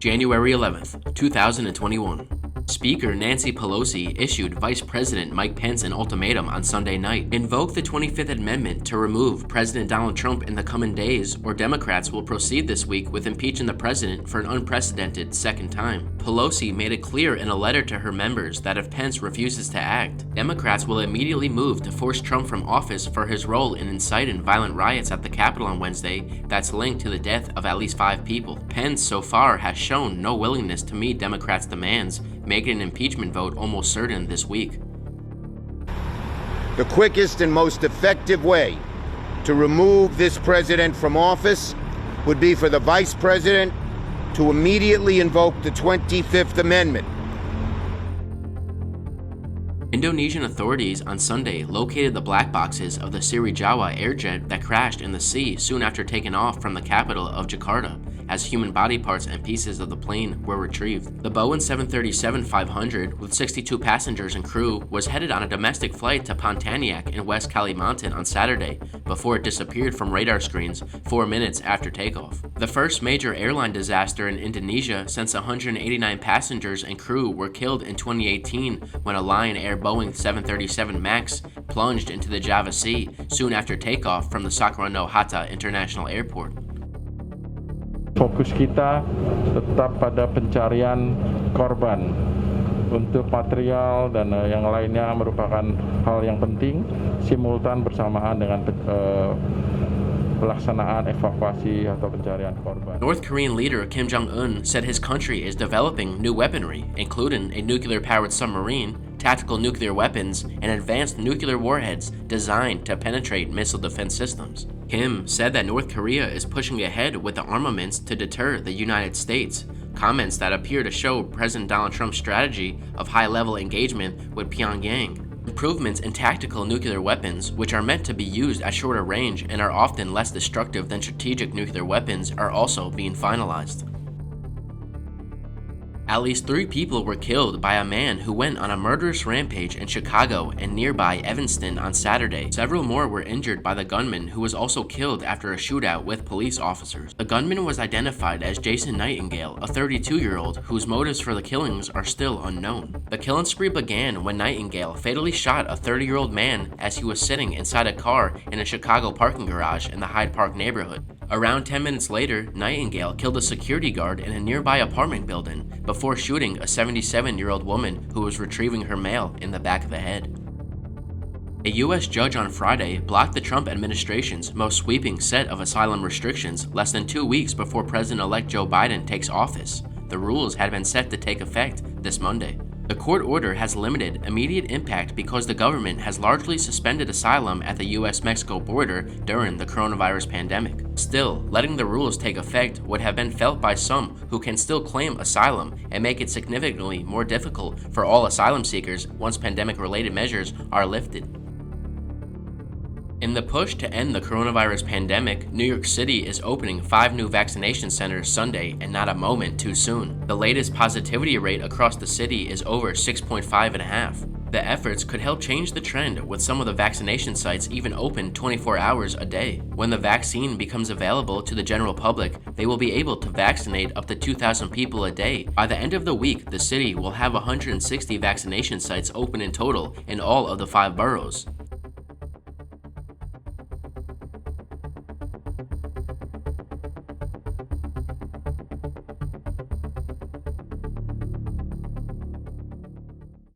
January 11th, 2021. Speaker Nancy Pelosi issued Vice President Mike Pence an ultimatum on Sunday night. Invoke the 25th Amendment to remove President Donald Trump in the coming days, or Democrats will proceed this week with impeaching the president for an unprecedented second time. Pelosi made it clear in a letter to her members that if Pence refuses to act, Democrats will immediately move to force Trump from office for his role in inciting violent riots at the Capitol on Wednesday that's linked to the death of at least 5 people. Pence so far has shown no willingness to meet Democrats' demands, making an impeachment vote almost certain this week. The quickest and most effective way to remove this president from office would be for the vice president to immediately invoke the 25th Amendment. Indonesian authorities on Sunday located the black boxes of the Sriwijaya airjet that crashed in the sea soon after taking off from the capital of Jakarta, as human body parts and pieces of the plane were retrieved. The Boeing 737-500, with 62 passengers and crew, was headed on a domestic flight to Pontianak in West Kalimantan on Saturday, before it disappeared from radar screens 4 minutes after takeoff. The first major airline disaster in Indonesia since 189 passengers and crew were killed in 2018 when a Lion Air Boeing 737 MAX plunged into the Java Sea soon after takeoff from the Soekarno-Hatta International Airport. Fokus kita tetap pada pencarian korban. Untuk material dan yang lainnya merupakan hal yang penting, simultan bersamaan dengan pelaksanaan evakuasi atau pencarian korban. North Korean leader Kim Jong-un said his country is developing new weaponry, including a nuclear-powered submarine, tactical nuclear weapons, and advanced nuclear warheads designed to penetrate missile defense systems. Kim said that North Korea is pushing ahead with the armaments to deter the United States, comments that appear to show President Donald Trump's strategy of high-level engagement with Pyongyang. Improvements in tactical nuclear weapons, which are meant to be used at shorter range and are often less destructive than strategic nuclear weapons, are also being finalized. At least 3 people were killed by a man who went on a murderous rampage in Chicago and nearby Evanston on Saturday. Several more were injured by the gunman, who was also killed after a shootout with police officers. The gunman was identified as Jason Nightingale, a 32-year-old whose motives for the killings are still unknown. The killing spree began when Nightingale fatally shot a 30-year-old man as he was sitting inside a car in a Chicago parking garage in the Hyde Park neighborhood. Around 10 minutes later, Nightingale killed a security guard in a nearby apartment building before shooting a 77-year-old woman who was retrieving her mail in the back of the head. A U.S. judge on Friday blocked the Trump administration's most sweeping set of asylum restrictions less than 2 weeks before President-elect Joe Biden takes office. The rules had been set to take effect this Monday. The court order has limited immediate impact because the government has largely suspended asylum at the U.S.-Mexico border during the coronavirus pandemic. Still, letting the rules take effect would have been felt by some who can still claim asylum and make it significantly more difficult for all asylum seekers once pandemic-related measures are lifted. In the push to end the coronavirus pandemic, New York City is opening 5 new vaccination centers Sunday, and not a moment too soon. The latest positivity rate across the city is over 6.5. The efforts could help change the trend, with some of the vaccination sites even open 24 hours a day. When the vaccine becomes available to the general public, they will be able to vaccinate up to 2,000 people a day. By the end of the week, the city will have 160 vaccination sites open in total in all of the 5 boroughs.